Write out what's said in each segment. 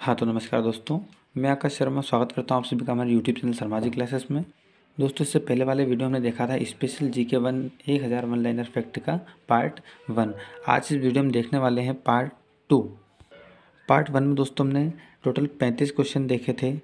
हाँ तो नमस्कार दोस्तों, मैं आकाश शर्मा स्वागत करता हूँ आप सभी का हमारे YouTube channel Sharma ji classes में। दोस्तों इससे पहले वाले वीडियो हमने देखा था special GK 1000 one liner fact का पार्ट 1। आज इस वीडियो में देखने वाले हैं पार्ट 2। पार्ट 1 में दोस्तों हमने टोटल 35 क्वेश्चन देखे थे।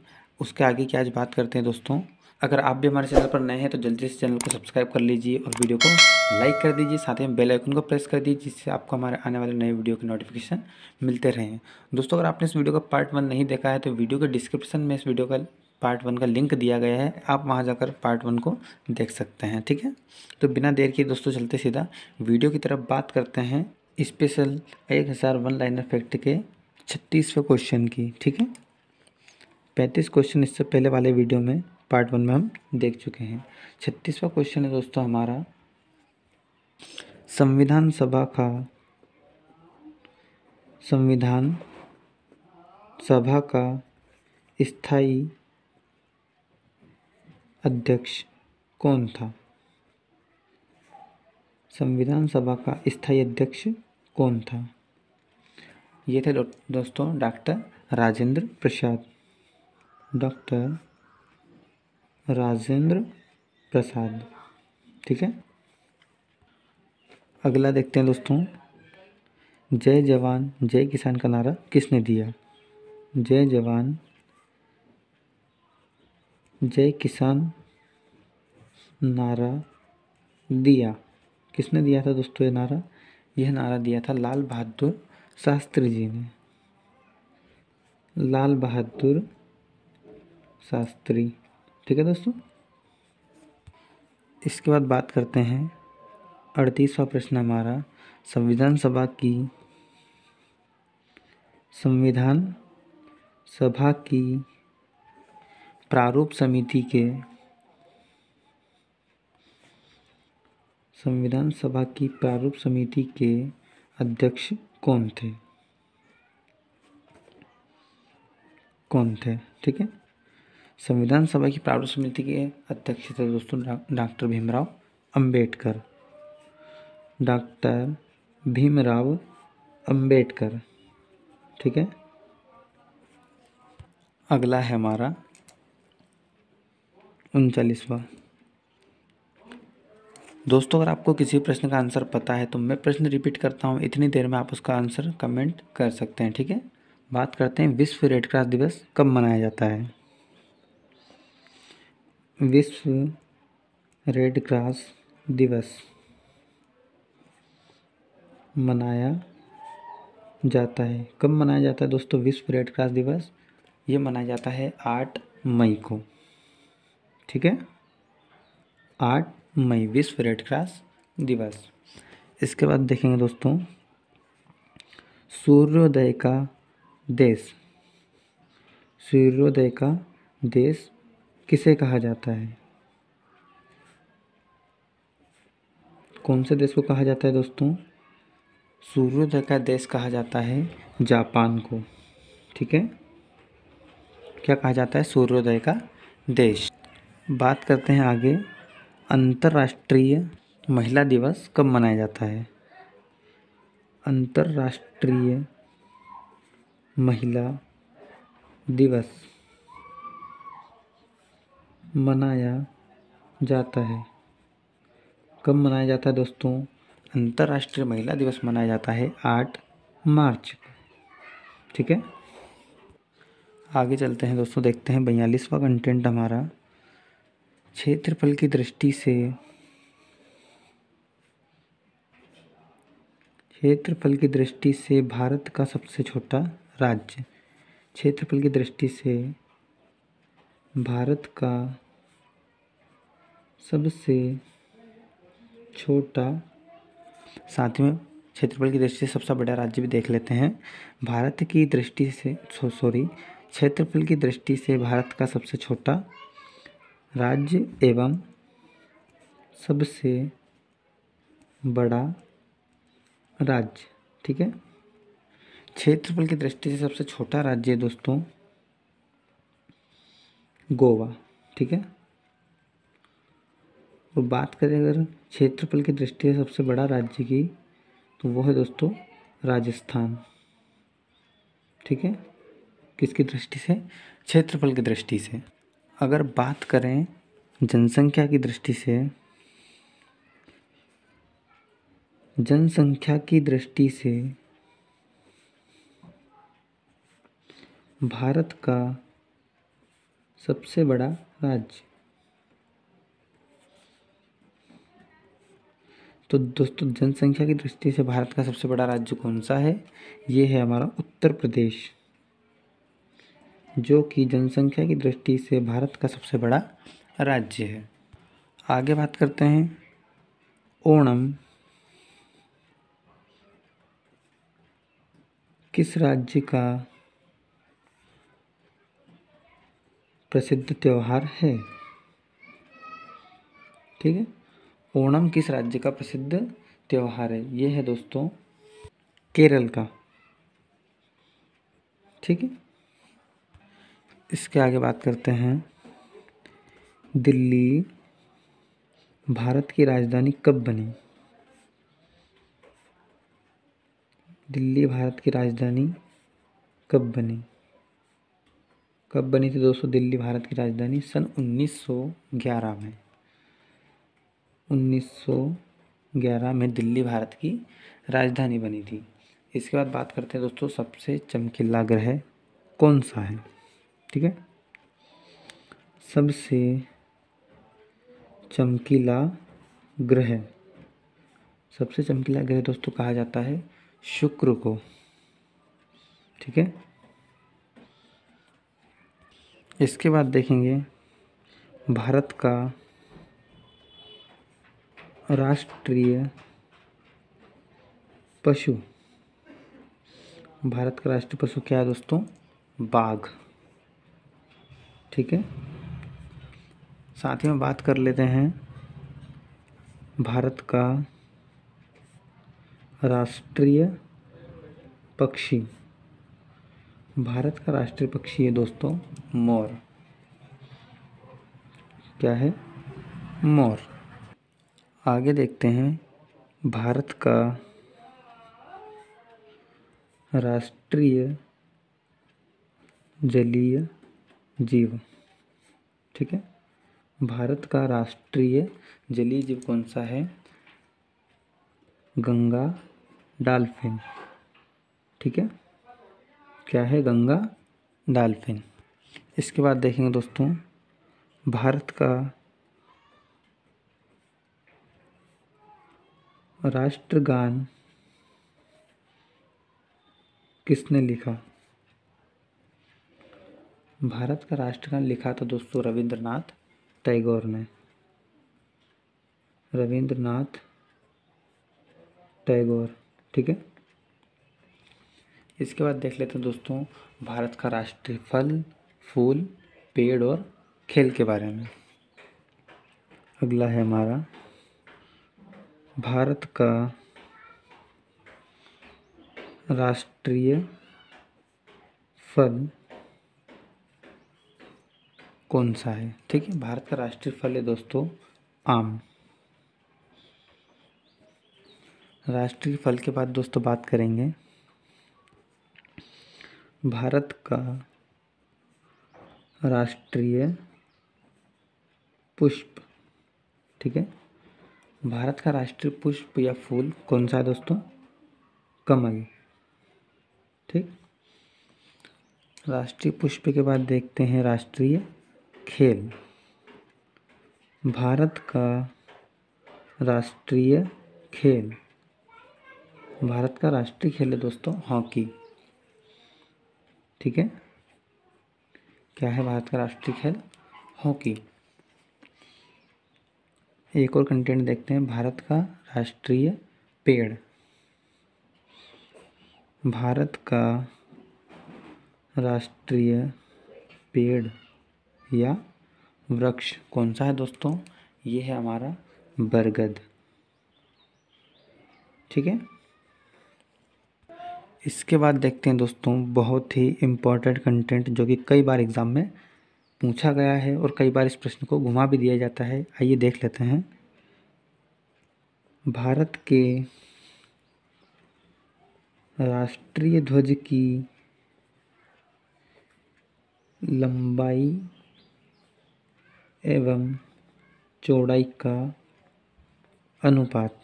उसके आगे की आज बात करते हैं दोस्तों। अगर आप भी हमारे चैनल पर नए हैं तो जल्दी से चैनल को सब्सक्राइब कर लीजिए और वीडियो को लाइक कर दीजिए, साथ ही में बेल आइकन को प्रेस कर दीजिए जिससे आपको हमारे आने वाले नए वीडियो की नोटिफिकेशन मिलते रहें। दोस्तों अगर आपने इस वीडियो का पार्ट 1 नहीं देखा है तो वीडियो के डिस्क्रिप्शन में इस वीडियो का पार्ट 1 का लिंक दिया गया है, आप वहाँ जाकर पार्ट 1 को देख सकते हैं। ठीक है, तो बिना देर किए दोस्तों चलते सीधा वीडियो की तरफ बात करते हैं स्पेशल 1000 वन लाइनर फैक्ट के 36वें क्वेश्चन की। ठीक है, 35 क्वेश्चन इससे पहले वाले वीडियो में पार्ट 1 में हम देख चुके हैं। 36वां क्वेश्चन है दोस्तों हमारा, संविधान सभा का स्थायी अध्यक्ष कौन था? संविधान सभा का स्थायी अध्यक्ष कौन था? ये थे दोस्तों डॉक्टर राजेंद्र प्रसाद। डॉक्टर राजेंद्र प्रसाद। ठीक है, अगला देखते हैं दोस्तों, जय जवान जय किसान का नारा किसने दिया? जय जवान जय किसान नारा दिया, किसने दिया था दोस्तों ये नारा? यह नारा दिया था लाल बहादुर शास्त्री जी ने। लाल बहादुर शास्त्री। ठीक है दोस्तों, इसके बाद बात करते हैं 38वां प्रश्न हमारा, संविधान सभा की प्रारूप समिति के संविधान सभा की प्रारूप समिति के अध्यक्ष कौन थे? ठीक है, संविधान सभा की प्रारूप समिति के अध्यक्ष थे दोस्तों डॉक्टर भीमराव अंबेडकर। डॉक्टर भीमराव अंबेडकर। ठीक है, अगला है हमारा 39वां। दोस्तों अगर आपको किसी प्रश्न का आंसर पता है तो मैं प्रश्न रिपीट करता हूँ, इतनी देर में आप उसका आंसर कमेंट कर सकते हैं। ठीक है, बात करते हैं विश्व रेड क्रॉस दिवस कब मनाया जाता है? विश्व रेड क्रॉस दिवस मनाया जाता है, कब मनाया जाता है दोस्तों विश्व रेड क्रॉस दिवस? ये मनाया जाता है 8 मई को। ठीक है, 8 मई विश्व रेड क्रॉस दिवस। इसके बाद देखेंगे दोस्तों, सूर्योदय का देश। सूर्योदय का देश किसे कहा जाता है? कौन से देश को कहा जाता है दोस्तों? सूर्योदय का देश कहा जाता है जापान को। ठीक है, क्या कहा जाता है? सूर्योदय का देश। बात करते हैं आगे, अंतर्राष्ट्रीय महिला दिवस कब मनाया जाता है? अंतर्राष्ट्रीय महिला दिवस मनाया जाता है, कब मनाया जाता है दोस्तों? अंतर्राष्ट्रीय महिला दिवस मनाया जाता है 8 मार्च को। ठीक है, आगे चलते हैं दोस्तों, देखते हैं 42वां कंटेंट हमारा, क्षेत्रफल की दृष्टि से भारत का सबसे छोटा राज्य। क्षेत्रफल की दृष्टि से भारत का सबसे छोटा, साथ में क्षेत्रफल की दृष्टि से सबसे बड़ा राज्य भी देख लेते हैं। भारत की दृष्टि से क्षेत्रफल की दृष्टि से भारत का सबसे छोटा राज्य एवं सबसे बड़ा राज्य। ठीक है, क्षेत्रफल की दृष्टि से सबसे छोटा राज्य है दोस्तों गोवा। ठीक है, और बात करें अगर क्षेत्रफल की दृष्टि से सबसे बड़ा राज्य की तो वो है दोस्तों राजस्थान। ठीक है, किसकी दृष्टि से? क्षेत्रफल की दृष्टि से। अगर बात करें जनसंख्या की दृष्टि से, जनसंख्या की दृष्टि से भारत का सबसे बड़ा राज्य, तो दोस्तों जनसंख्या की दृष्टि से भारत का सबसे बड़ा राज्य कौन सा है? ये है हमारा उत्तर प्रदेश, जो कि जनसंख्या की दृष्टि से भारत का सबसे बड़ा राज्य है। आगे बात करते हैं ओणम किस राज्य का प्रसिद्ध त्योहार है? ठीक है, ओणम किस राज्य का प्रसिद्ध त्योहार है? ये है दोस्तों केरल का। ठीक है, इसके आगे बात करते हैं दिल्ली भारत की राजधानी कब बनी? दिल्ली भारत की राजधानी कब बनी? कब बनी थी दोस्तों दिल्ली भारत की राजधानी? सन 1911 में। 1911 में दिल्ली भारत की राजधानी बनी थी। इसके बाद बात करते हैं दोस्तों सबसे चमकीला ग्रह कौन सा है? ठीक है, सबसे चमकीला ग्रह, सबसे चमकीला ग्रह दोस्तों कहा जाता है शुक्र को। ठीक है, इसके बाद देखेंगे भारत का राष्ट्रीय पशु, भारत का राष्ट्रीय पशु क्या है दोस्तों? बाघ। ठीक है, साथ ही में बात कर लेते हैं भारत का राष्ट्रीय पक्षी, भारत का राष्ट्रीय पक्षी है दोस्तों मोर। क्या है? मोर। आगे देखते हैं भारत का राष्ट्रीय जलीय जीव। ठीक है, भारत का राष्ट्रीय जलीय जीव कौन सा है? गंगा डॉल्फिन। ठीक है, क्या है? गंगा डॉल्फिन। इसके बाद देखेंगे दोस्तों भारत का राष्ट्रगान किसने लिखा? भारत का राष्ट्रगान लिखा था दोस्तों रविंद्रनाथ टैगोर ने। रविंद्रनाथ टैगोर। ठीक है, इसके बाद देख लेते हैं दोस्तों भारत का राष्ट्रीय फल, फूल, पेड़ और खेल के बारे में। अगला है हमारा भारत का राष्ट्रीय फल कौन सा है? ठीक है, भारत का राष्ट्रीय फल है दोस्तों आम। राष्ट्रीय फल के बाद दोस्तों बात करेंगे भारत का राष्ट्रीय पुष्प। ठीक है, भारत का राष्ट्रीय पुष्प या फूल कौन सा है दोस्तों? कमल। ठीक, राष्ट्रीय पुष्प के बाद देखते हैं राष्ट्रीय खेल। भारत का राष्ट्रीय खेल, भारत का राष्ट्रीय खेल है दोस्तों हॉकी। ठीक है, क्या है भारत का राष्ट्रीय खेल? हॉकी। एक और कंटेंट देखते हैं भारत का राष्ट्रीय पेड़। भारत का राष्ट्रीय पेड़ या वृक्ष कौन सा है दोस्तों? ये है हमारा बरगद। ठीक है, इसके बाद देखते हैं दोस्तों बहुत ही इम्पोर्टेंट कंटेंट जो कि कई बार एग्जाम में पूछा गया है और कई बार इस प्रश्न को घुमा भी दिया जाता है। आइए देख लेते हैं भारत के राष्ट्रीय ध्वज की लंबाई एवं चौड़ाई का अनुपात।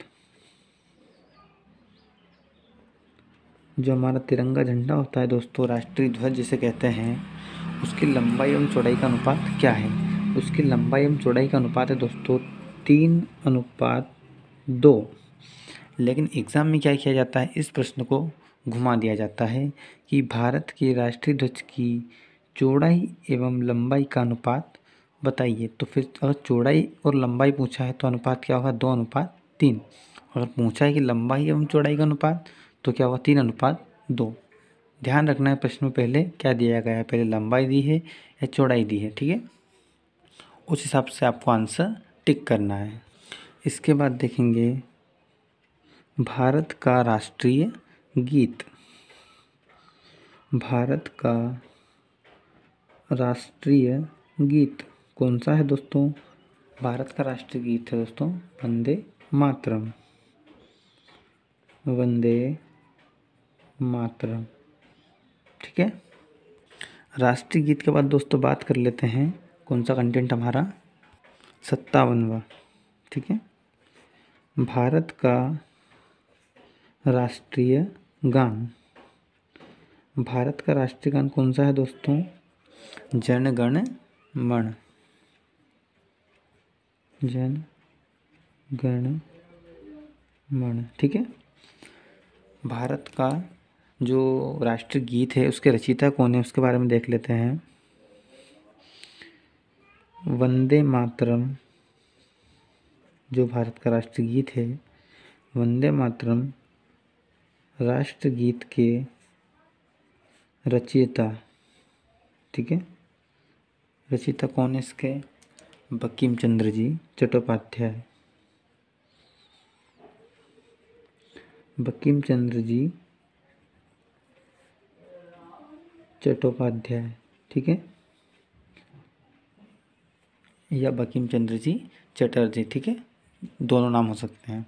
जो हमारा तिरंगा झंडा होता है दोस्तों, राष्ट्रीय ध्वज जिसे कहते हैं, उसकी लंबाई एवं चौड़ाई का अनुपात क्या है? उसकी लंबाई एवं चौड़ाई का अनुपात है दोस्तों 3:2। लेकिन एग्ज़ाम में क्या किया जाता है, इस प्रश्न को घुमा दिया जाता है कि भारत के राष्ट्रीय ध्वज की चौड़ाई एवं लंबाई का अनुपात बताइए। तो फिर अगर चौड़ाई और लंबाई पूछा है तो अनुपात क्या होगा? 2:3। अगर पूछा है कि लंबाई एवं चौड़ाई का अनुपात तो क्या होगा? 3:2। ध्यान रखना है प्रश्न में पहले क्या दिया गया है, पहले लंबाई दी है या चौड़ाई दी है, ठीक है। उस हिसाब से आपको आंसर टिक करना है। इसके बाद देखेंगे भारत का राष्ट्रीय गीत। भारत का राष्ट्रीय गीत कौन सा है दोस्तों? भारत का राष्ट्रीय गीत है दोस्तों वंदे मातरम। वंदे मातरम, ठीक है। राष्ट्रीय गीत के बाद दोस्तों बात कर लेते हैं कौन सा कंटेंट हमारा 57वां, ठीक है। भारत का राष्ट्रीय गान। भारत का राष्ट्रीय गान कौन सा है दोस्तों? जन गण मन। जन गण मन, ठीक है। भारत का जो राष्ट्रीय गीत है उसके रचयिता कौन है उसके बारे में देख लेते हैं। वंदे मातरम जो भारत का राष्ट्रीय गीत है, वंदे मातरम राष्ट्रगीत के रचयिता, ठीक है। रचयिता कौन है इसके? बंकिम चंद्र जी चट्टोपाध्याय। बंकिम चंद्र जी चट्टोपाध्याय, ठीक है, या बंकिम चंद्र जी चटर्जी, ठीक है, दोनों नाम हो सकते हैं।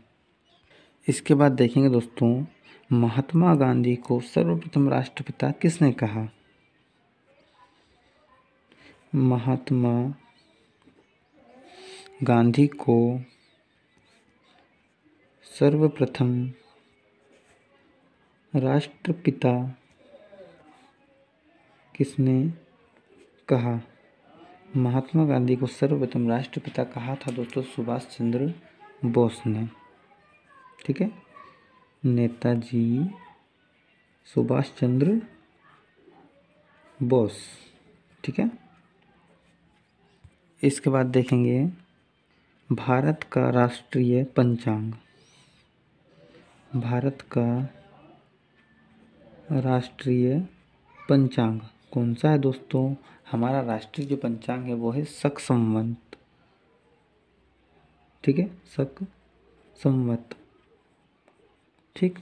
इसके बाद देखेंगे दोस्तों महात्मा गांधी को सर्वप्रथम राष्ट्रपिता किसने कहा? महात्मा गांधी को सर्वप्रथम राष्ट्रपिता किसने कहा? महात्मा गांधी को सर्वप्रथम राष्ट्रपिता कहा था दोस्तों सुभाष चंद्र बोस ने, ठीक है। नेताजी सुभाष चंद्र बोस, ठीक है। इसके बाद देखेंगे भारत का राष्ट्रीय पंचांग। भारत का राष्ट्रीय पंचांग कौन सा है दोस्तों? हमारा राष्ट्रीय जो पंचांग है वो है शक संवत, ठीक है, शक संवत, ठीक।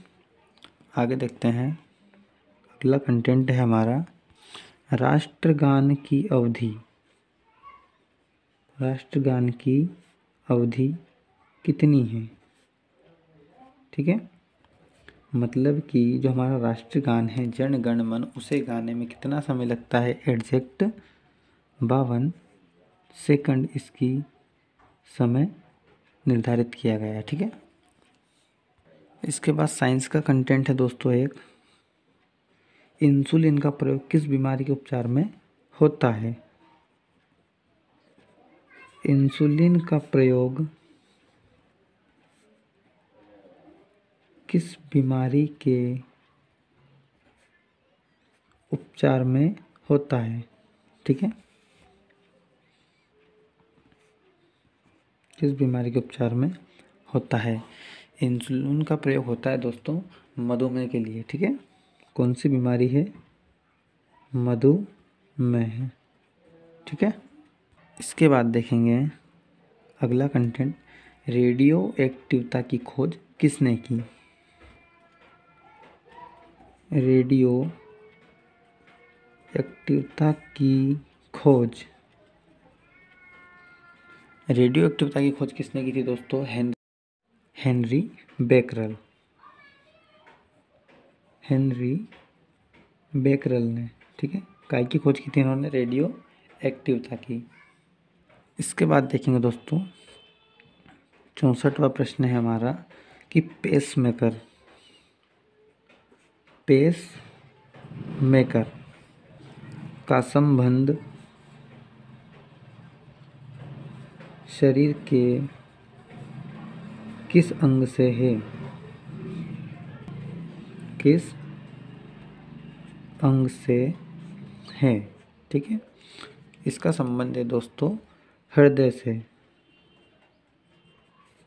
आगे देखते हैं अगला कंटेंट है हमारा राष्ट्रगान की अवधि। राष्ट्रगान की अवधि कितनी है, ठीक है। मतलब कि जो हमारा राष्ट्रगान है जन गण मन, उसे गाने में कितना समय लगता है? एग्जैक्ट 52 सेकंड इसकी समय निर्धारित किया गया है, ठीक है। इसके बाद साइंस का कंटेंट है दोस्तों एक इंसुलिन का प्रयोग किस बीमारी के उपचार में होता है? इंसुलिन का प्रयोग किस बीमारी के उपचार में होता है, ठीक है। किस बीमारी के उपचार में होता है? इंसुलिन का प्रयोग होता है दोस्तों मधुमेह के लिए, ठीक है। कौन सी बीमारी है? मधुमेह, ठीक है। इसके बाद देखेंगे अगला कंटेंट रेडियो एक्टिवता की खोज किसने की? रेडियो एक्टिवता की खोज, रेडियो एक्टिवता की खोज किसने की थी दोस्तों? Henry Becquerel. हेनरी बेकरल ने, ठीक है। काय की खोज की थी इन्होंने? रेडियो एक्टिवता की। इसके बाद देखेंगे दोस्तों 64वां प्रश्न है हमारा कि पेस मेकर का संबंध शरीर के किस अंग से है? किस अंग से है? ठीक है, इसका संबंध है दोस्तों हृदय से।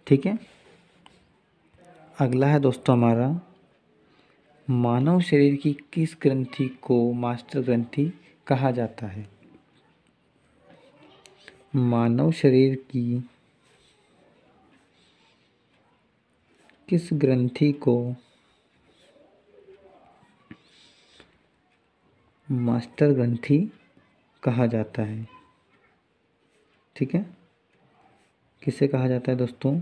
ठीक है, अगला है दोस्तों हमारा मानव शरीर की किस ग्रंथि को मास्टर ग्रंथि कहा जाता है? मानव शरीर की किस ग्रंथि को मास्टर ग्रंथि कहा जाता है? ठीक है, किसे कहा जाता है दोस्तों?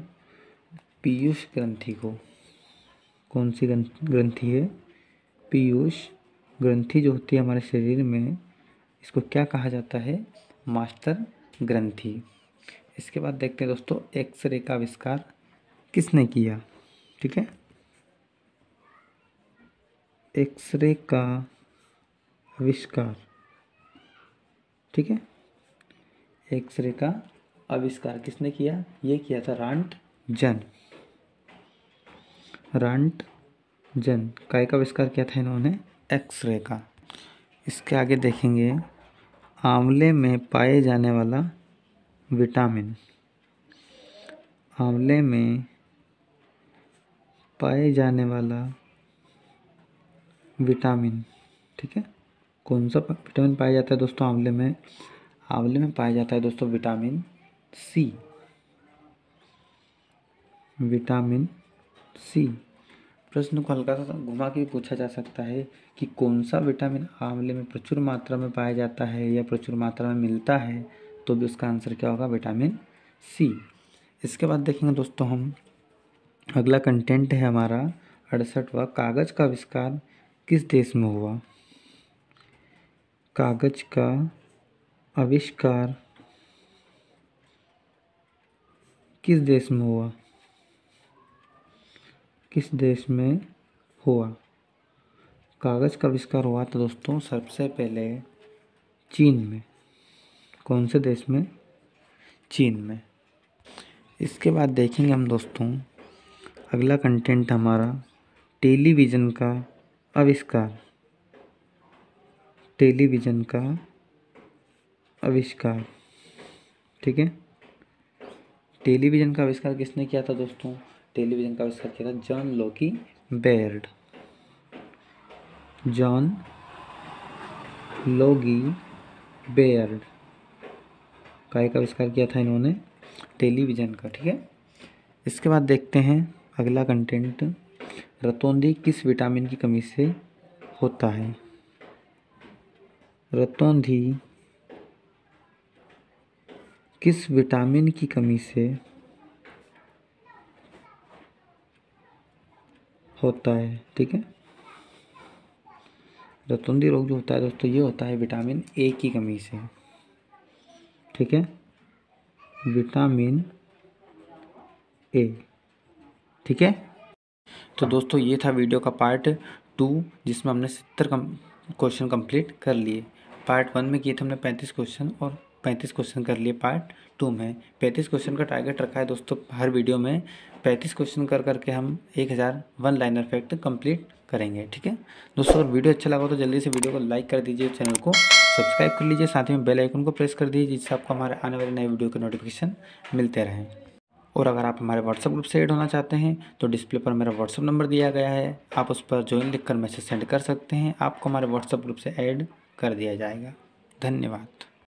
पीयूष ग्रंथि को। कौन सी ग्रंथि है? पीयूष ग्रंथि जो होती है हमारे शरीर में, इसको क्या कहा जाता है? मास्टर ग्रंथि। इसके बाद देखते हैं दोस्तों एक्सरे का आविष्कार किसने किया? ठीक है, एक्सरे का आविष्कार, ठीक है, एक्सरे का आविष्कार किसने किया? ये किया था रॉन्टजन। काय का आविष्कार किया था इन्होंने? एक्सरे का। इसके आगे देखेंगे आंवले में पाए जाने वाला विटामिन। आंवले में पाए जाने वाला विटामिन, ठीक है, कौन सा विटामिन पाया जाता है दोस्तों आंवले में? आंवले में पाया जाता है दोस्तों विटामिन सी। Vitamin C. प्रश्न को हल्का सा घुमा के पूछा जा सकता है कि कौन सा विटामिन आंवले में प्रचुर मात्रा में पाया जाता है या प्रचुर मात्रा में मिलता है, तो भी उसका आंसर क्या होगा? Vitamin C. इसके बाद देखेंगे दोस्तों हम अगला कंटेंट है हमारा 68वां, कागज का आविष्कार किस देश में हुआ? कागज का आविष्कार किस देश में हुआ? किस देश में हुआ? कागज का आविष्कार हुआ तो दोस्तों सबसे पहले चीन में। कौन से देश में? चीन में। इसके बाद देखेंगे हम दोस्तों अगला कंटेंट हमारा टेलीविज़न का आविष्कार। टेलीविज़न का आविष्कार, ठीक है, टेलीविज़न का आविष्कार किसने किया था दोस्तों? टेलीविज़न का आविष्कार किया था जॉन लोकी बेयर्ड। John Logie Baird. काय का आविष्कार किया था इन्होंने? टेलीविज़न का। ठीक है, इसके बाद देखते हैं अगला कंटेंट रतौंधी किस विटामिन की कमी से होता है? रतौंधी किस विटामिन की कमी से होता है? ठीक है, रतौंधी रोग जो होता है दोस्तों ये होता है विटामिन ए की कमी से। ठीक है, विटामिन ए। ठीक है, तो दोस्तों ये था वीडियो का पार्ट 2 जिसमें हमने 70 क्वेश्चन कंप्लीट कर लिए। पार्ट 1 में किए थे हमने 35 क्वेश्चन और 35 क्वेश्चन कर लिए पार्ट 2 में। 35 क्वेश्चन का टारगेट रखा है दोस्तों, हर वीडियो में 35 क्वेश्चन कर करके हम 1000 वन लाइनर फैक्ट कंप्लीट करेंगे। ठीक है दोस्तों, अगर वीडियो अच्छा लगा तो जल्दी से वीडियो को लाइक कर दीजिए, चैनल को सब्सक्राइब कर लीजिए, साथ में बेल आइकन को प्रेस कर दीजिए जिससे आपको हमारे आने वाले नए वीडियो के नोटिफिकेशन मिलते रहें। और अगर आप हमारे व्हाट्सएप ग्रुप से ऐड होना चाहते हैं तो डिस्प्ले पर मेरा व्हाट्सएप नंबर दिया गया है, आप उस पर ज्वाइन लिखकर मैसेज सेंड कर सकते हैं, आपको हमारे व्हाट्सएप ग्रुप से ऐड कर दिया जाएगा। धन्यवाद।